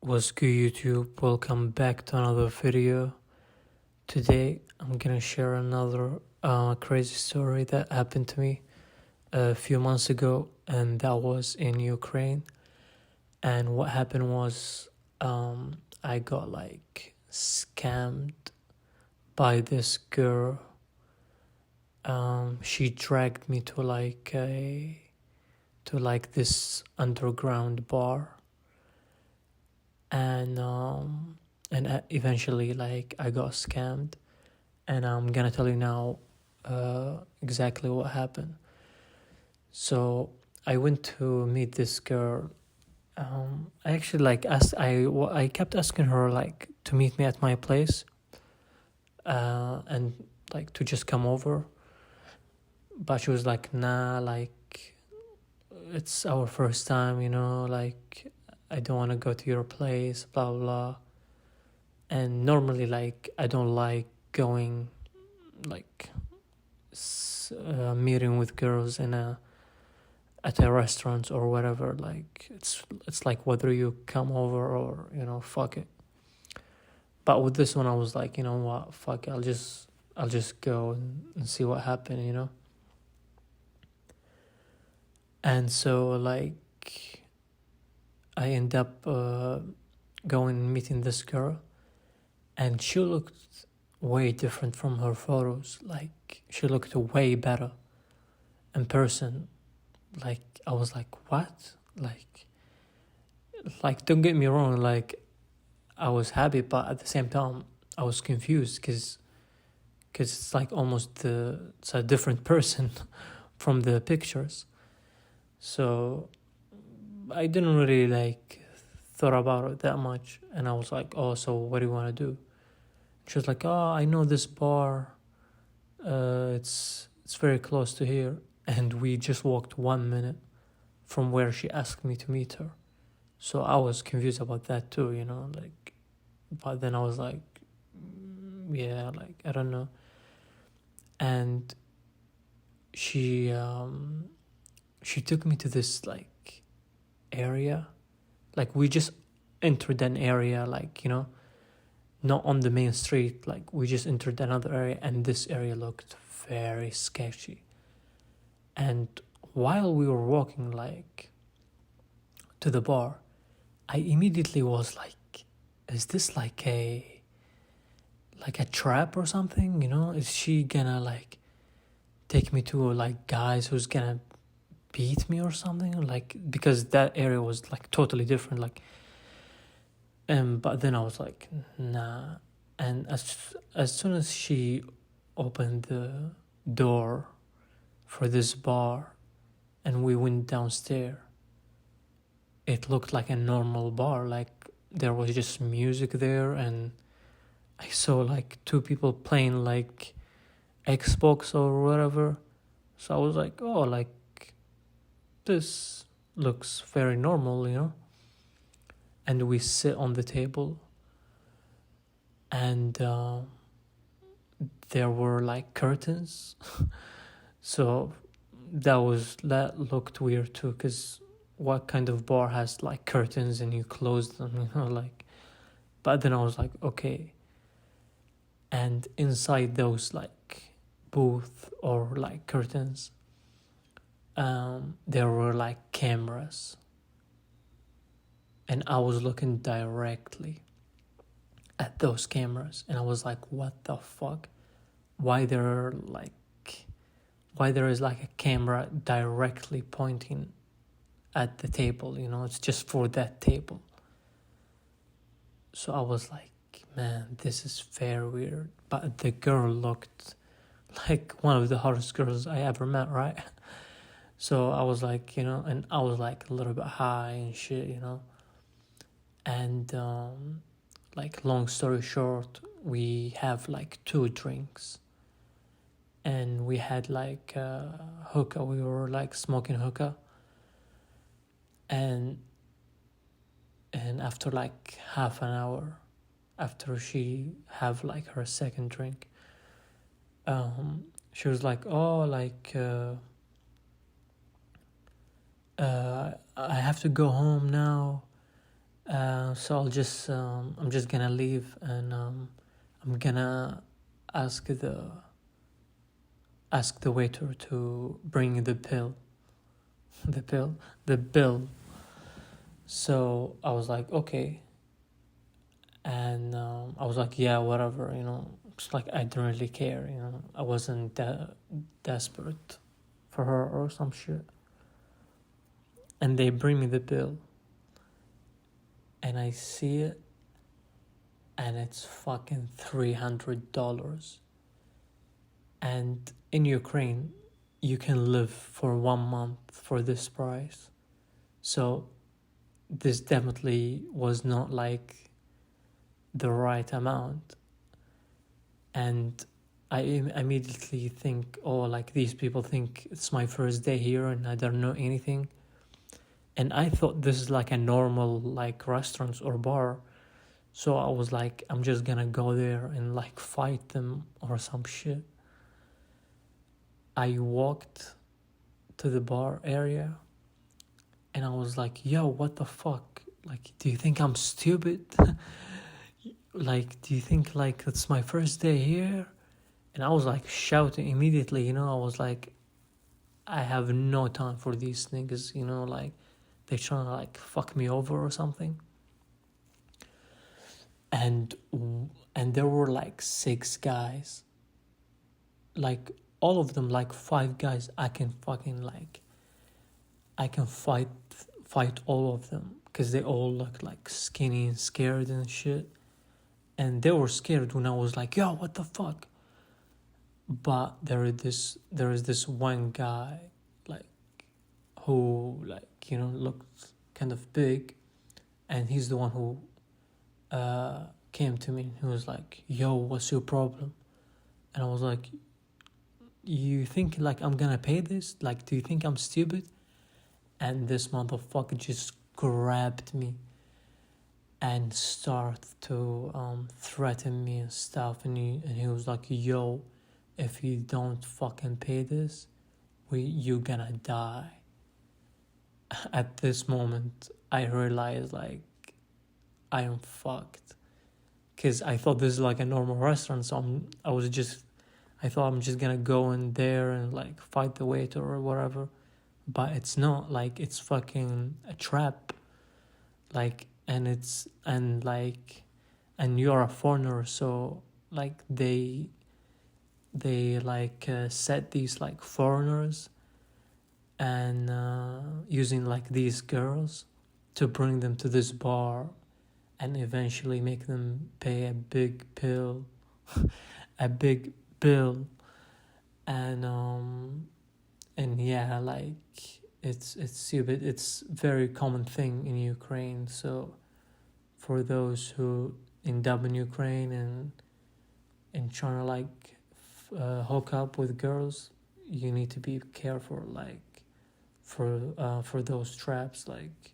What's good, YouTube? Welcome back to another video. Today I'm gonna share another crazy story that happened to me a few months ago, and that was in Ukraine. And what happened was I got like scammed by this girl. She dragged me to this underground bar, and eventually I got scammed, and I'm gonna tell you now exactly what happened. So I went to meet this girl. I actually I kept asking her to meet me at my place, and to just come over, but she was like, nah, it's our first time, I don't want to go to your place, blah blah blah. And normally I don't like going meeting with girls at a restaurant or whatever. It's like whether you come over or fuck it. But with this one I was like, you know what, fuck it, I'll just go and see what happened. And so I end up going and meeting this girl, and she looked way different from her photos. She looked way better in person. I was like, what? Don't get me wrong, I was happy, but at the same time I was confused because it's it's a different person from the pictures. So I didn't really thought about it that much, and I was like, oh, so what do you want to do? She was like, oh, I know this bar, it's very close to here. And we just walked 1 minute from where she asked me to meet her. So I was confused about that too, but then I was like, yeah, I don't know. And she took me to this area. We just entered an area, not on the main street. We just entered another area, and this area looked very sketchy. And while we were walking to the bar, I immediately was like, is this a trap or something? Is she gonna take me to guys who's gonna beat me or something? Because that area was totally different. But then I was like, nah. And as soon as she opened the door for this bar and we went downstairs, it looked like a normal bar. There was just music there, and I saw two people playing Xbox or whatever. So I was like, oh, this looks very normal. And we sit on the table, and there were curtains. So that looked weird too, because what kind of bar has curtains and you close them, but then I was like, okay. And inside those booth or curtains, there were cameras, and I was looking directly at those cameras, and I was like, what the fuck? Why there is a camera directly pointing at the table? It's just for that table. So I was like, man, this is very weird. But the girl looked like one of the hottest girls I ever met, right? So I was like, and I was a little bit high and shit, and long story short, we have 2 drinks, and we had hookah. We were smoking hookah, and after half an hour after she have her second drink, she was like, oh, I have to go home now. So I'm just gonna leave, and I'm gonna ask the waiter to bring the pill, the bill. So I was like, okay, and I was like, yeah, whatever, It's like I didn't really care, I wasn't desperate for her or some shit. And they bring me the bill, and I see it, and it's fucking $300. And in Ukraine, you can live for 1 month for this price. So this definitely was not like the right amount. And I immediately think, oh, like these people think it's my first day here and I don't know anything. And I thought this is like a normal like restaurant or bar. So I was like, I'm just gonna go there and like fight them or some shit. I walked to the bar area and I was like, yo, what the fuck? Like, do you think I'm stupid? Like, do you think like it's my first day here? And I was like shouting immediately, I was like, I have no time for these niggas, like they trying to like fuck me over or something. And there were like 6 guys, like all of them, like 5 guys. I can fight all of them because they all look like skinny and scared and shit. And they were scared when I was like, yo, what the fuck? But there is this one guy, like, who, like, looked kind of big, and he's the one who came to me, and he was like, yo, what's your problem? And I was like, you think like I'm gonna pay this? Like, do you think I'm stupid? And this motherfucker just grabbed me and started to threaten me and stuff, and he was like, yo, if you don't fucking pay this, you're gonna die. At this moment, I realized like I am fucked, because I thought this is like a normal restaurant. So I thought I'm just gonna go in there and like fight the waiter or whatever, but it's not. Like, it's fucking a trap. Like, and you're a foreigner, so like they like set these like foreigners and using like these girls to bring them to this bar and eventually make them pay a big bill and yeah, like it's stupid. It's very common thing in Ukraine. So for those who end up in Ukraine and trying to like hook up with girls, you need to be careful, like for those traps. Like,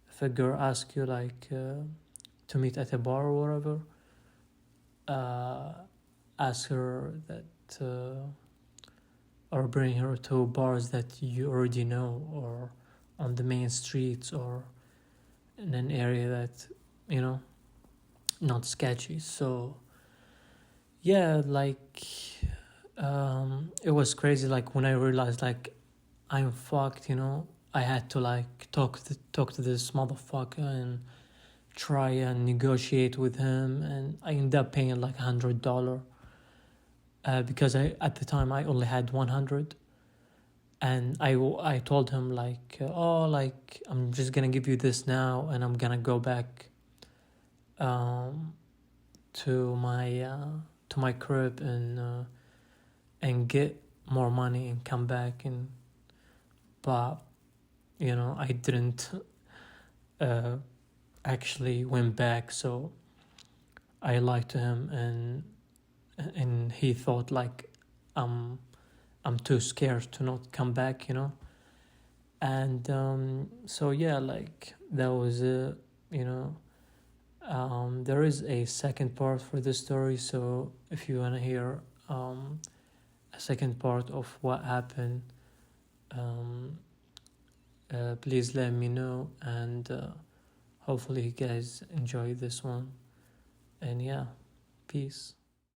if a girl asks you like to meet at a bar or whatever, ask her that or bring her to bars that you already know, or on the main streets, or in an area that not sketchy. So yeah, like it was crazy. Like, when I realized like I'm fucked, I had to like talk to this motherfucker and try and negotiate with him, and I ended up paying like $100 because at the time I only had 100, and I told him like, oh, like I'm just gonna give you this now, and I'm gonna go back to my crib and get more money and come back. But I didn't actually went back, so I lied to him, and he thought like I'm too scared to not come back, and so yeah, like that was there is a second part for this story. So if you want to hear a second part of what happened, please let me know, and Hopefully you guys enjoy this one. And yeah, peace.